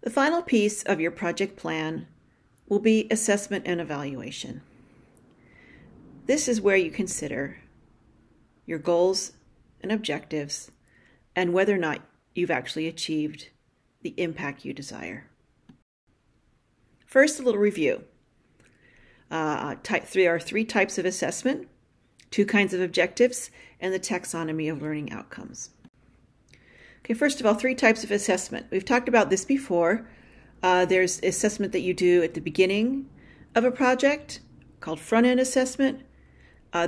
The final piece of your project plan will be assessment and evaluation. This is where you consider your goals and objectives and whether or not you've actually achieved the impact you desire. First, a little review. There are 3 types of assessment, 2 kinds of objectives, and the taxonomy of learning outcomes. Okay, first of all, 3 types of assessment. We've talked about this before. There's assessment that you do at the beginning of a project called front-end assessment.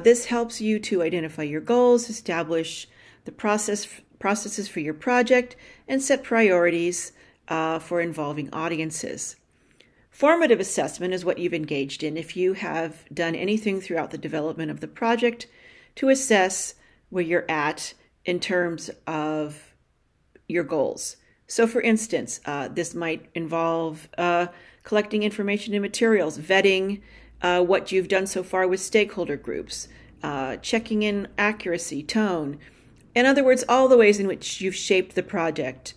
This helps you to identify your goals, establish the processes for your project, and set priorities for involving audiences. Formative assessment is what you've engaged in if you have done anything throughout the development of the project to assess where you're at in terms of your goals. So for instance, this might involve collecting information and materials, vetting what you've done so far with stakeholder groups, checking in accuracy, tone. In other words, all the ways in which you've shaped the project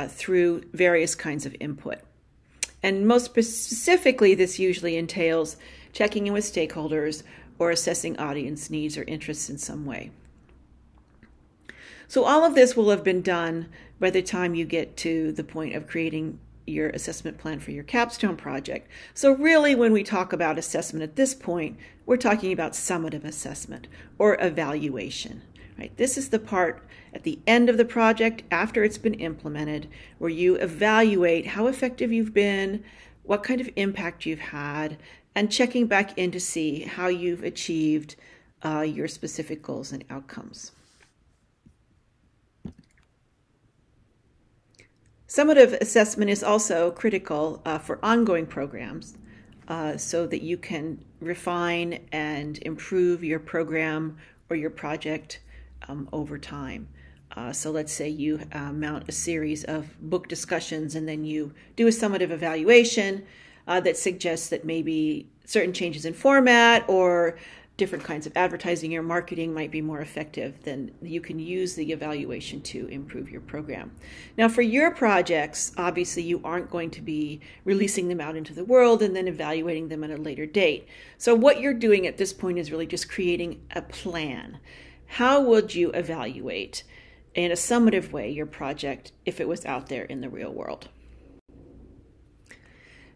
through various kinds of input. And most specifically, this usually entails checking in with stakeholders or assessing audience needs or interests in some way. So all of this will have been done by the time you get to the point of creating your assessment plan for your capstone project. So really, when we talk about assessment at this point, we're talking about summative assessment or evaluation. Right? This is the part at the end of the project after it's been implemented where you evaluate how effective you've been, what kind of impact you've had, and checking back in to see how you've achieved your specific goals and outcomes. Summative assessment is also critical for ongoing programs so that you can refine and improve your program or your project over time. So let's say you mount a series of book discussions and then you do a summative evaluation that suggests that maybe certain changes in format or different kinds of advertising or marketing might be more effective. Then you can use the evaluation to improve your program. Now for your projects, obviously you aren't going to be releasing them out into the world and then evaluating them at a later date. So what you're doing at this point is really just creating a plan. How would you evaluate in a summative way your project if it was out there in the real world?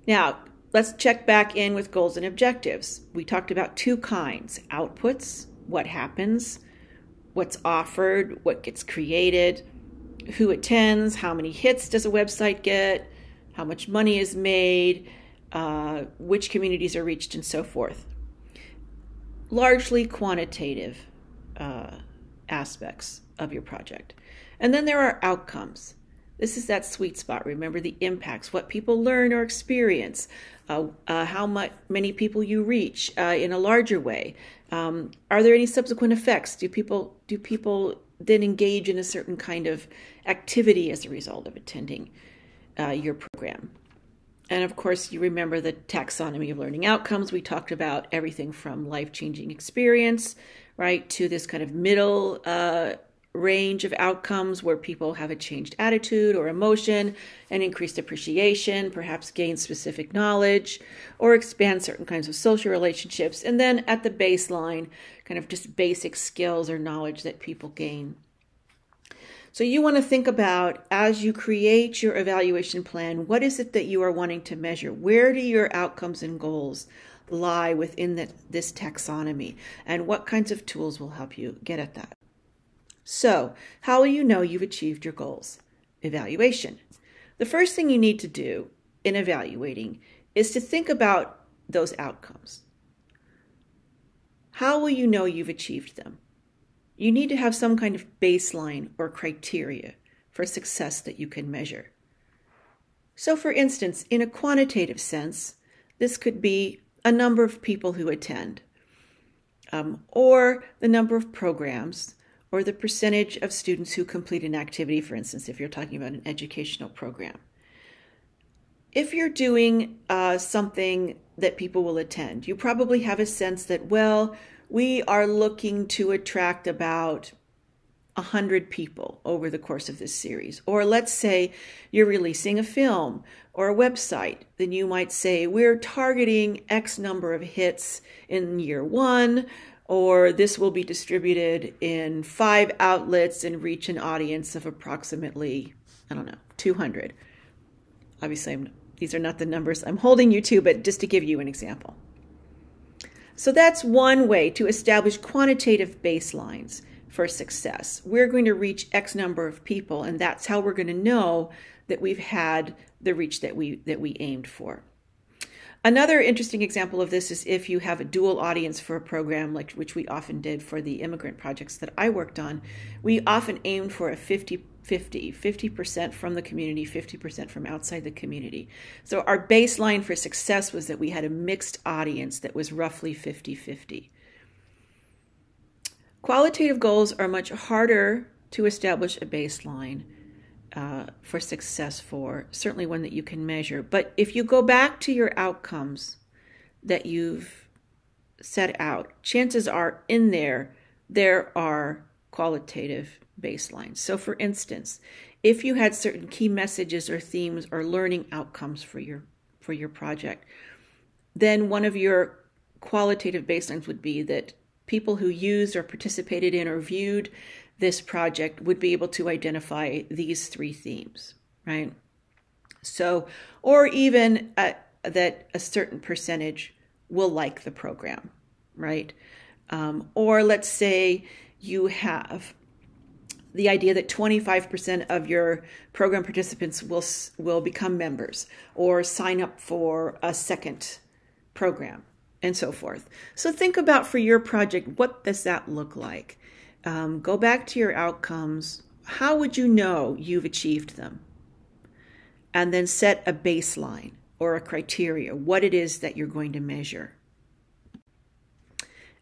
Now, let's check back in with goals and objectives. We talked about 2 kinds: outputs, what happens, what's offered, what gets created, who attends, how many hits does a website get, how much money is made, which communities are reached, and so forth. Largely quantitative aspects of your project. And then there are outcomes. This is that sweet spot. Remember the impacts, what people learn or experience, how many people you reach in a larger way. Are there any subsequent effects? Do people then engage in a certain kind of activity as a result of attending your program? And of course, you remember the taxonomy of learning outcomes. We talked about everything from life-changing experience, right, to this kind of middle range of outcomes where people have a changed attitude or emotion, an increased appreciation, perhaps gain specific knowledge, or expand certain kinds of social relationships. And then at the baseline, kind of just basic skills or knowledge that people gain. So you want to think about, as you create your evaluation plan, what is it that you are wanting to measure? Where do your outcomes and goals lie within this taxonomy? And what kinds of tools will help you get at that? So, how will you know you've achieved your goals? Evaluation. The first thing you need to do in evaluating is to think about those outcomes. How will you know you've achieved them? You need to have some kind of baseline or criteria for success that you can measure. So for instance, in a quantitative sense, this could be a number of people who attend, or the number of programs, or the percentage of students who complete an activity, for instance, if you're talking about an educational program. If you're doing something that people will attend, you probably have a sense that, well, we are looking to attract about 100 people over the course of this series. Or let's say you're releasing a film or a website, then you might say, we're targeting X number of hits in year 1, or this will be distributed in 5 outlets and reach an audience of approximately, 200. Obviously, these are not the numbers I'm holding you to, but just to give you an example. So that's one way to establish quantitative baselines for success. We're going to reach X number of people, and that's how we're going to know that we've had the reach that we aimed for. Another interesting example of this is if you have a dual audience for a program, like which we often did for the immigrant projects that I worked on. We often aimed for a 50% from the community, 50% from outside the community. So our baseline for success was that we had a mixed audience that was roughly 50-50. Qualitative goals are much harder to establish a baseline for success for, certainly one that you can measure. But if you go back to your outcomes that you've set out, chances are in there are qualitative baselines. So for instance, if you had certain key messages or themes or learning outcomes for your project, then one of your qualitative baselines would be that people who used or participated in or viewed this project would be able to identify these 3 themes, right? So, or even that a certain percentage will like the program, right? Or let's say you have the idea that 25% of your program participants will become members or sign up for a second program, and so forth. So think about for your project, what does that look like? Go back to your outcomes. How would you know you've achieved them? And then set a baseline or a criteria, what it is that you're going to measure.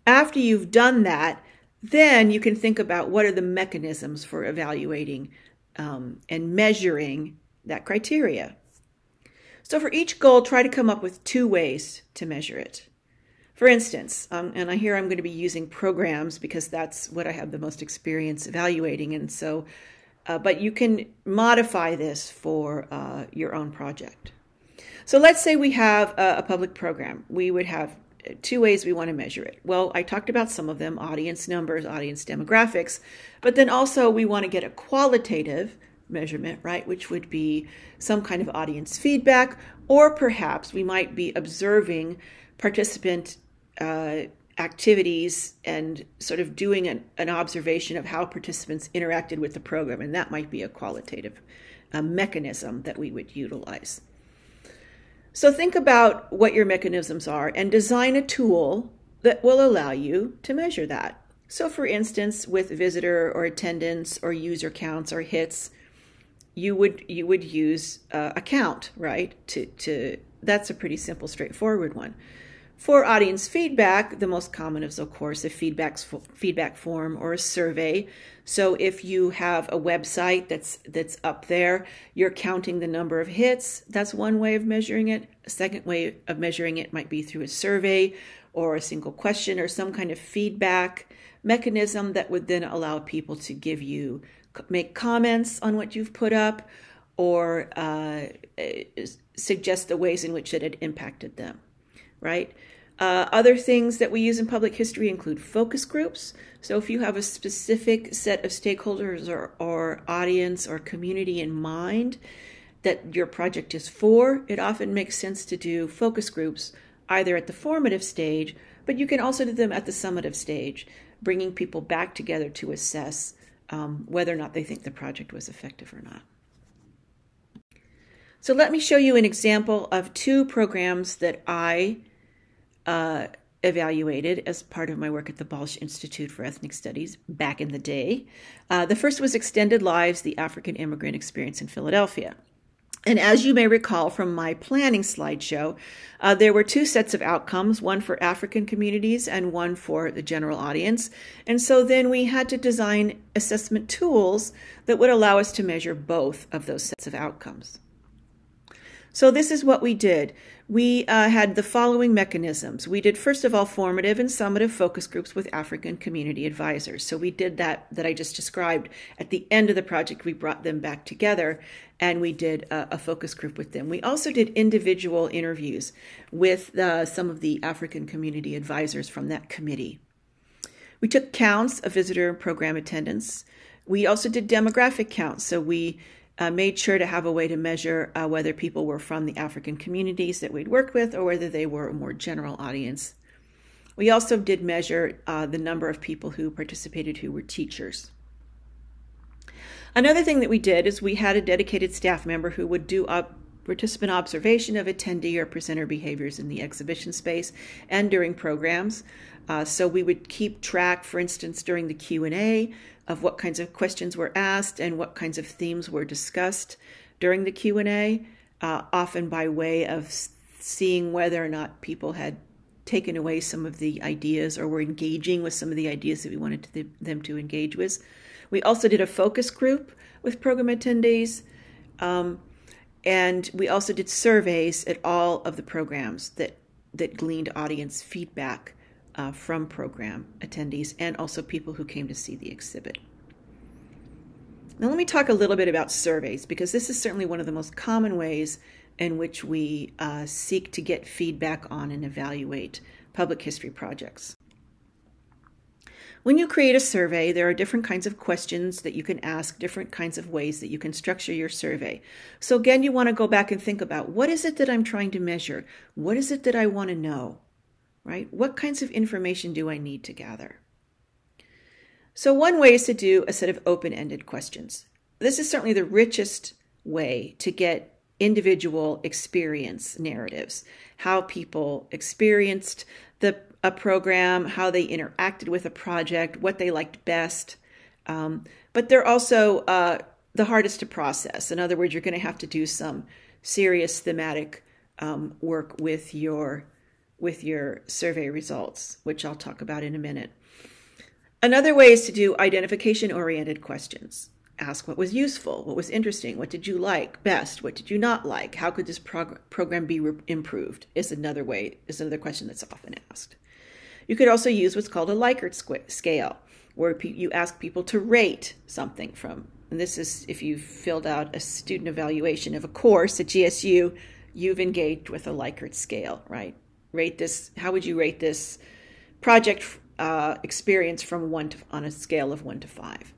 After you've done that, then you can think about what are the mechanisms for evaluating and measuring that criteria. So for each goal, try to come up with 2 ways to measure it. For instance, and here I'm going to be using programs because that's what I have the most experience evaluating, and so, but you can modify this for your own project. So let's say we have a public program. We would have 2 ways we want to measure it. Well, I talked about some of them: audience numbers, audience demographics, but then also we want to get a qualitative measurement, right, which would be some kind of audience feedback, or perhaps we might be observing participant activities and sort of doing an observation of how participants interacted with the program, and that might be a qualitative mechanism that we would utilize. So think about what your mechanisms are and design a tool that will allow you to measure that. So for instance, with visitor or attendance or user counts or hits, you would use a count, right? That's a pretty simple, straightforward one. For audience feedback, the most common is, of course, a feedback form or a survey. So if you have a website that's up there, you're counting the number of hits. That's one way of measuring it. A second way of measuring it might be through a survey or a single question or some kind of feedback mechanism that would then allow people to make comments on what you've put up or suggest the ways in which it had impacted them. Right? Other things that we use in public history include focus groups. So if you have a specific set of stakeholders or audience or community in mind that your project is for, it often makes sense to do focus groups either at the formative stage, but you can also do them at the summative stage, bringing people back together to assess whether or not they think the project was effective or not. So let me show you an example of 2 programs that I evaluated as part of my work at the Balch Institute for Ethnic Studies back in the day. The first was Extended Lives, the African Immigrant Experience in Philadelphia. And as you may recall from my planning slideshow, there were 2 sets of outcomes, one for African communities and one for the general audience. And so then we had to design assessment tools that would allow us to measure both of those sets of outcomes. So this is what we did. We had the following mechanisms. We did, first of all, formative and summative focus groups with African community advisors. So we did that I just described. At the end of the project, we brought them back together and we did a focus group with them. We also did individual interviews with some of the African community advisors from that committee. We took counts of visitor and program attendance. We also did demographic counts. So we made sure to have a way to measure whether people were from the African communities that we'd worked with or whether they were a more general audience. We also did measure the number of people who participated who were teachers. Another thing that we did is we had a dedicated staff member who would do participant observation of attendee or presenter behaviors in the exhibition space and during programs. So we would keep track, for instance, during the Q&A of what kinds of questions were asked and what kinds of themes were discussed during the Q&A, often by way of seeing whether or not people had taken away some of the ideas or were engaging with some of the ideas that we wanted them to engage with. We also did a focus group with program attendees, and we also did surveys at all of the programs that gleaned audience feedback from program attendees and also people who came to see the exhibit. Now let me talk a little bit about surveys, because this is certainly one of the most common ways in which we seek to get feedback on and evaluate public history projects. When you create a survey, there are different kinds of questions that you can ask, different kinds of ways that you can structure your survey. So again, you want to go back and think about, what is it that I'm trying to measure? What is it that I want to know? Right? What kinds of information do I need to gather? So one way is to do a set of open-ended questions. This is certainly the richest way to get individual experience narratives, how people experienced a program, how they interacted with a project, what they liked best. But they're also the hardest to process. In other words, you're going to have to do some serious thematic work with your survey results, which I'll talk about in a minute. Another way is to do identification-oriented questions. Ask what was useful, what was interesting, what did you like best, what did you not like, how could this program be improved, is another question that's often asked. You could also use what's called a Likert Scale, where you ask people to rate something from, and this is if you've filled out a student evaluation of a course at GSU, you've engaged with a Likert Scale, right? Rate this, how would you rate this project experience from on a scale of 1 to 5?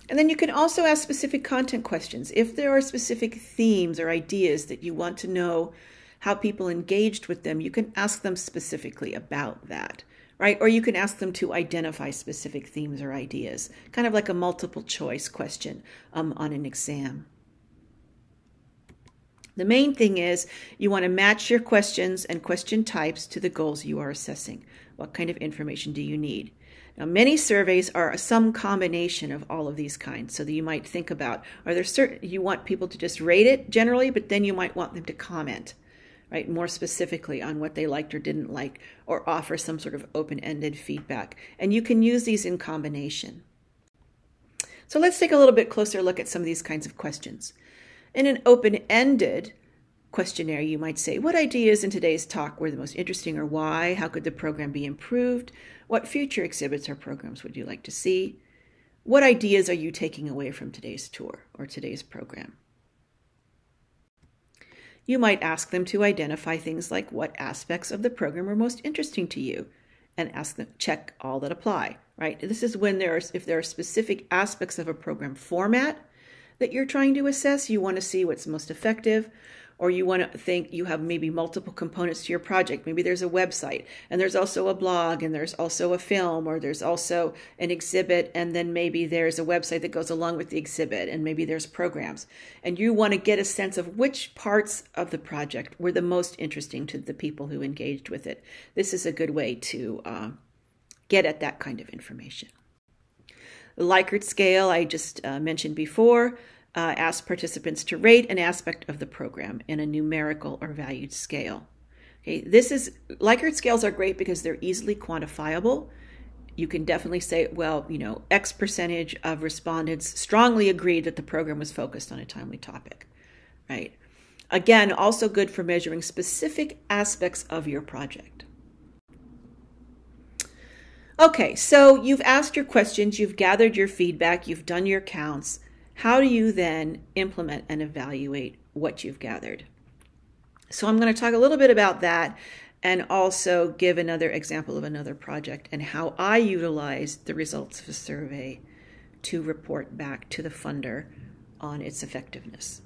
And then you can also ask specific content questions. If there are specific themes or ideas that you want to know how people engaged with them, you can ask them specifically about that, right? Or you can ask them to identify specific themes or ideas, kind of like a multiple choice question on an exam. The main thing is you want to match your questions and question types to the goals you are assessing. What kind of information do you need? Now, many surveys are some combination of all of these kinds, so that you might think about, are there certain, you want people to just rate it generally, but then you might want them to comment, right, more specifically on what they liked or didn't like, or offer some sort of open-ended feedback. And you can use these in combination. So let's take a little bit closer look at some of these kinds of questions. In an open-ended questionnaire, you might say, what ideas in today's talk were the most interesting or why? How could the program be improved? What future exhibits or programs would you like to see? What ideas are you taking away from today's tour or today's program? You might ask them to identify things like what aspects of the program are most interesting to you and ask them, check all that apply, right? This is when if there are specific aspects of a program format that you're trying to assess, you want to see what's most effective, or you want to think you have maybe multiple components to your project. Maybe there's a website, and there's also a blog, and there's also a film, or there's also an exhibit, and then maybe there's a website that goes along with the exhibit, and maybe there's programs. And you want to get a sense of which parts of the project were the most interesting to the people who engaged with it. This is a good way to get at that kind of information. The Likert Scale I just mentioned before asks participants to rate an aspect of the program in a numerical or valued scale. Okay, Likert scales are great because they're easily quantifiable. You can definitely say, well, X percentage of respondents strongly agreed that the program was focused on a timely topic, right? Again, also good for measuring specific aspects of your project. Okay, so you've asked your questions, you've gathered your feedback, you've done your counts. How do you then implement and evaluate what you've gathered? So I'm going to talk a little bit about that and also give another example of another project and how I utilized the results of a survey to report back to the funder on its effectiveness.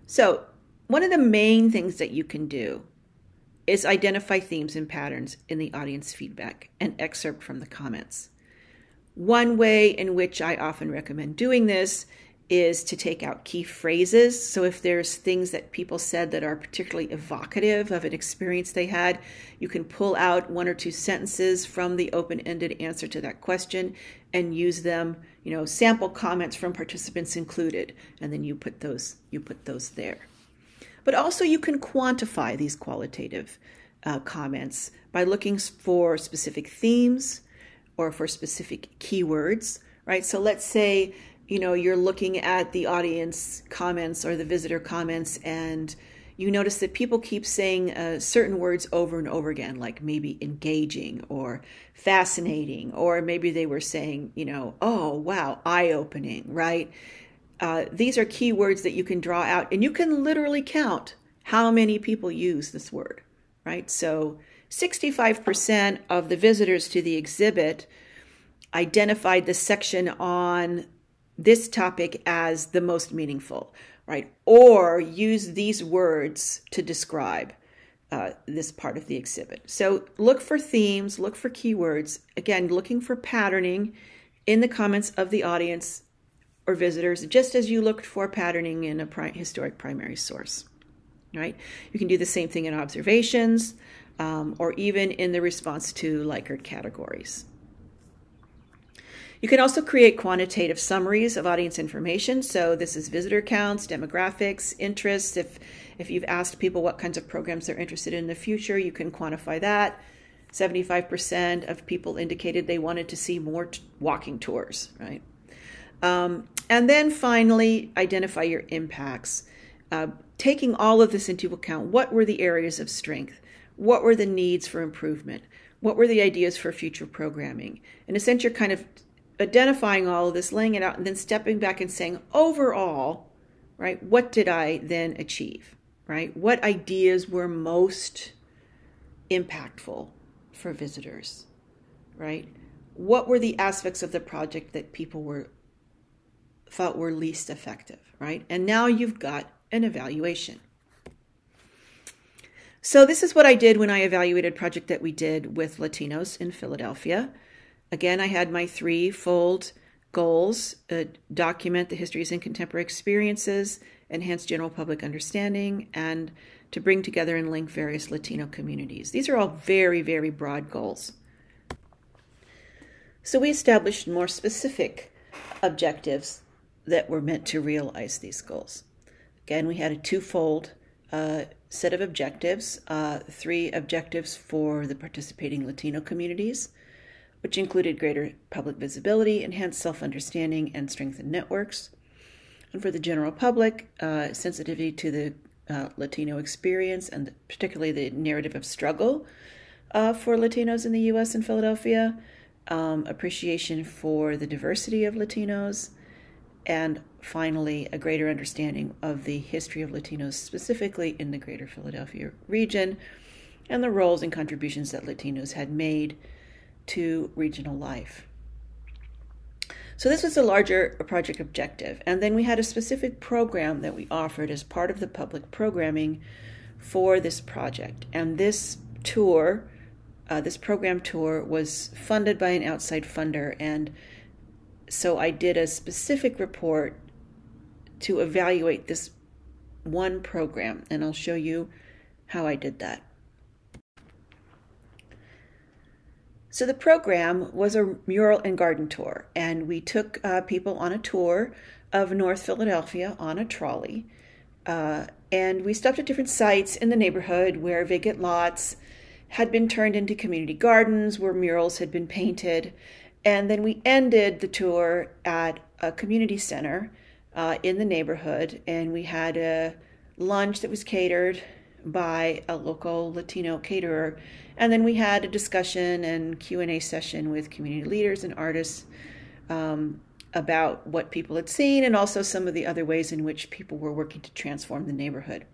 So one of the main things that you can do is identify themes and patterns in the audience feedback and excerpt from the comments. One way in which I often recommend doing this is to take out key phrases. So if there's things that people said that are particularly evocative of an experience they had, you can pull out one or two sentences from the open-ended answer to that question and use them, sample comments from participants included, and then you put those there. But also you can quantify these qualitative comments by looking for specific themes or for specific keywords, right? So let's say, you're looking at the audience comments or the visitor comments and you notice that people keep saying certain words over and over again, like maybe engaging or fascinating, or maybe they were saying, oh, wow, eye-opening, right? These are keywords that you can draw out, and you can literally count how many people use this word, right? So 65% of the visitors to the exhibit identified the section on this topic as the most meaningful, right? Or use these words to describe this part of the exhibit. So look for themes, look for keywords, again, looking for patterning in the comments of the audience or visitors, just as you looked for patterning in a historic primary source, right? You can do the same thing in observations or even in the response to Likert categories. You can also create quantitative summaries of audience information. So this is visitor counts, demographics, interests. If you've asked people what kinds of programs they're interested in the future, you can quantify that. 75% of people indicated they wanted to see more walking tours, right? And then finally, identify your impacts. Taking all of this into account, what were the areas of strength? What were the needs for improvement? What were the ideas for future programming? In a sense, you're kind of identifying all of this, laying it out, and then stepping back and saying, overall, right, what did I then achieve, right? What ideas were most impactful for visitors, right? What were the aspects of the project that people thought were least effective, right? And now you've got an evaluation. So this is what I did when I evaluated a project that we did with Latinos in Philadelphia. Again, I had my threefold goals: document the histories and contemporary experiences, enhance general public understanding, and to bring together and link various Latino communities. These are all very, very broad goals. So we established more specific objectives that were meant to realize these goals. Again, we had a twofold set of objectives, 3 objectives for the participating Latino communities, which included greater public visibility, enhanced self-understanding, and strengthened networks. And for the general public, sensitivity to the Latino experience, and particularly the narrative of struggle for Latinos in the U.S. and Philadelphia, appreciation for the diversity of Latinos, and finally, a greater understanding of the history of Latinos, specifically in the greater Philadelphia region, and the roles and contributions that Latinos had made to regional life. So this was a larger project objective. And then we had a specific program that we offered as part of the public programming for this project. And this tour, this program tour, was funded by an outside funder. And so I did a specific report to evaluate this one program. And I'll show you how I did that. So the program was a mural and garden tour, and we took people on a tour of North Philadelphia on a trolley, and we stopped at different sites in the neighborhood where vacant lots had been turned into community gardens, where murals had been painted, and then we ended the tour at a community center in the neighborhood, and we had a lunch that was catered by a local Latino caterer. And then we had a discussion and Q&A session with community leaders and artists about what people had seen and also some of the other ways in which people were working to transform the neighborhood.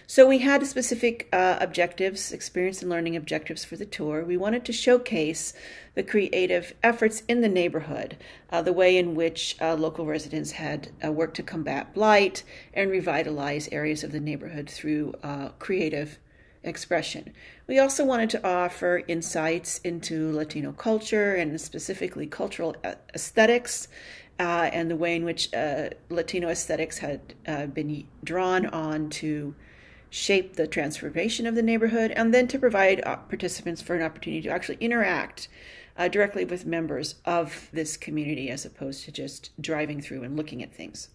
So we had specific objectives, experience and learning objectives for the tour. We wanted to showcase the creative efforts in the neighborhood, the way in which local residents had worked to combat blight and revitalize areas of the neighborhood through creative expression. We also wanted to offer insights into Latino culture and specifically cultural aesthetics and the way in which Latino aesthetics had been drawn on to shape the transformation of the neighborhood, and then to provide participants for an opportunity to actually interact directly with members of this community as opposed to just driving through and looking at things.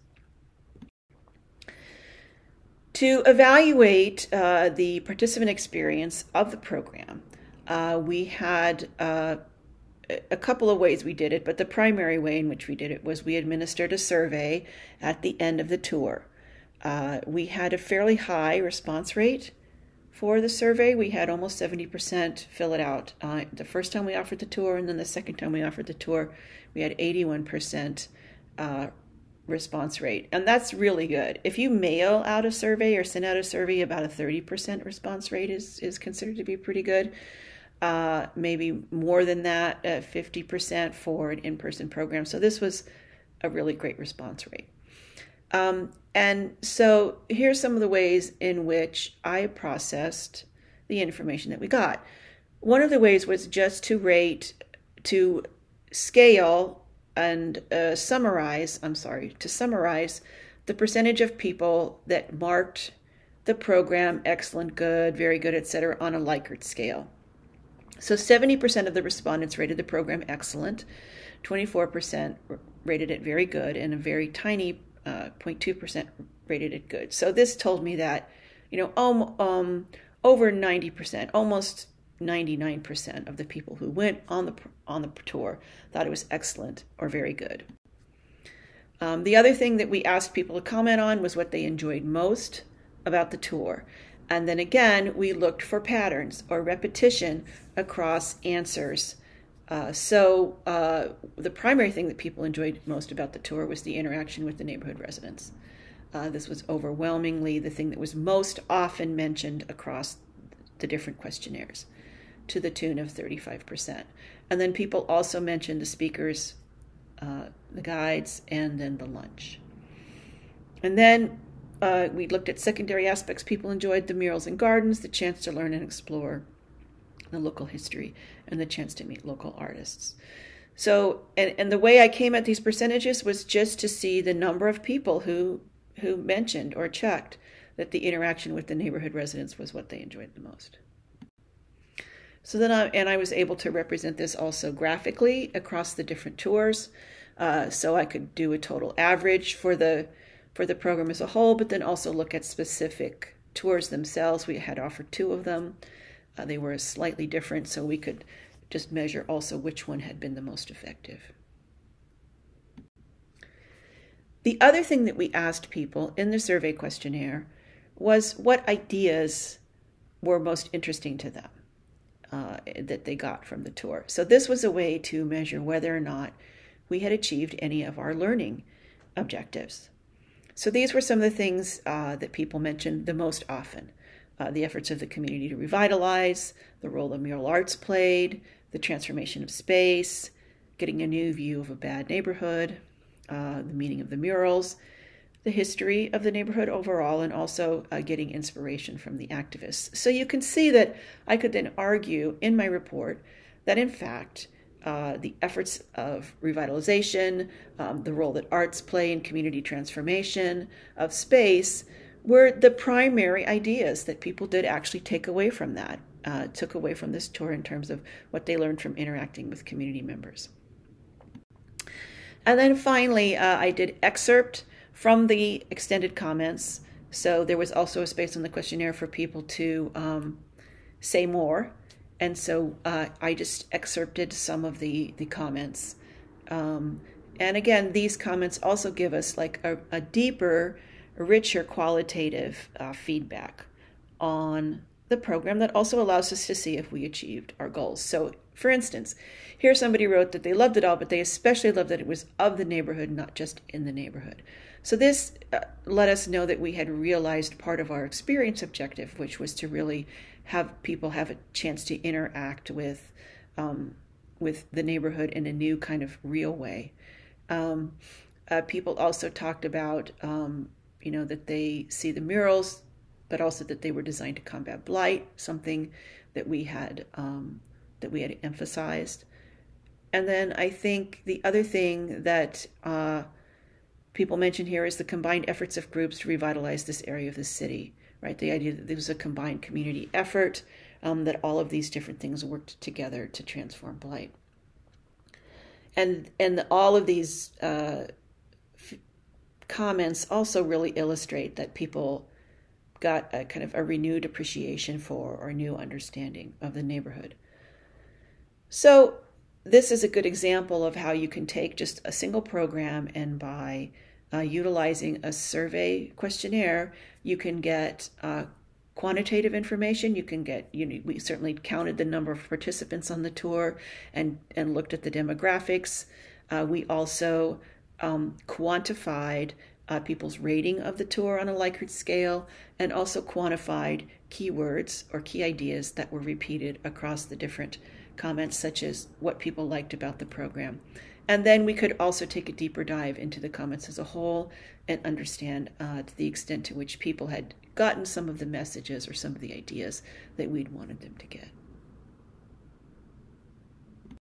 To evaluate the participant experience of the program, we had a couple of ways we did it, but the primary way in which we did it was we administered a survey at the end of the tour. We had a fairly high response rate for the survey. We had almost 70% fill it out the first time we offered the tour, and then the second time we offered the tour, we had 81% response rate. And that's really good. If you mail out a survey or send out a survey, about a 30% response rate is considered to be pretty good. Maybe more than that, 50% for an in-person program. So this was a really great response rate. And so here's some of the ways in which I processed the information that we got. One of the ways was just to scale and summarize the percentage of people that marked the program excellent, good, very good, etc. on a Likert scale. So 70% of the respondents rated the program excellent, 24% rated it very good, and a very tiny 0.2% rated it good. So this told me that, over 90%, almost 99% of the people who went on the tour thought it was excellent or very good. The other thing that we asked people to comment on was what they enjoyed most about the tour. And then again, we looked for patterns or repetition across answers. So the primary thing that people enjoyed most about the tour was the interaction with the neighborhood residents. This was overwhelmingly the thing that was most often mentioned across the different questionnaires, to the tune of 35%. And then people also mentioned the speakers, the guides, and then the lunch. And then we looked at secondary aspects. People enjoyed the murals and gardens, the chance to learn and explore the local history, and the chance to meet local artists. So, and the way I came at these percentages was just to see the number of people who mentioned or checked that the interaction with the neighborhood residents was what they enjoyed the most. So then I was able to represent this also graphically across the different tours. So I could do a total average for the program as a whole, but then also look at specific tours themselves. We had offered 2 of them. They were slightly different, so we could just measure also which one had been the most effective. The other thing that we asked people in the survey questionnaire was what ideas were most interesting to them that they got from the tour. So this was a way to measure whether or not we had achieved any of our learning objectives. So these were some of the things that people mentioned the most often. The efforts of the community to revitalize, the role the mural arts played, the transformation of space, getting a new view of a bad neighborhood, the meaning of the murals, the history of the neighborhood overall, and also getting inspiration from the activists. So you can see that I could then argue in my report that in fact the efforts of revitalization, the role that arts play in community transformation of space were the primary ideas that people did actually take away from that, took away from this tour in terms of what they learned from interacting with community members. And then finally, I did excerpt from the extended comments. So there was also a space on the questionnaire for people to say more. And so I just excerpted some of the comments. And again, these comments also give us like a deeper richer qualitative feedback on the program that also allows us to see if we achieved our goals. So, for instance, here somebody wrote that they loved it all, but they especially loved that it was of the neighborhood, not just in the neighborhood. So this let us know that we had realized part of our experience objective, which was to really have people have a chance to interact with the neighborhood in a new kind of real way. People also talked about, that they see the murals, but also that they were designed to combat blight, something that we had emphasized. And then I think the other thing that people mentioned here is the combined efforts of groups to revitalize this area of the city, right? The idea that there was a combined community effort, that all of these different things worked together to transform blight. And all of these comments also really illustrate that people got a kind of a renewed appreciation for or new understanding of the neighborhood. So this is a good example of how you can take just a single program, and by utilizing a survey questionnaire, you can get quantitative information. You can get, we certainly counted the number of participants on the tour and looked at the demographics. We also quantified people's rating of the tour on a Likert scale, and also quantified keywords or key ideas that were repeated across the different comments, such as what people liked about the program. And then we could also take a deeper dive into the comments as a whole and understand to the extent to which people had gotten some of the messages or some of the ideas that we'd wanted them to get.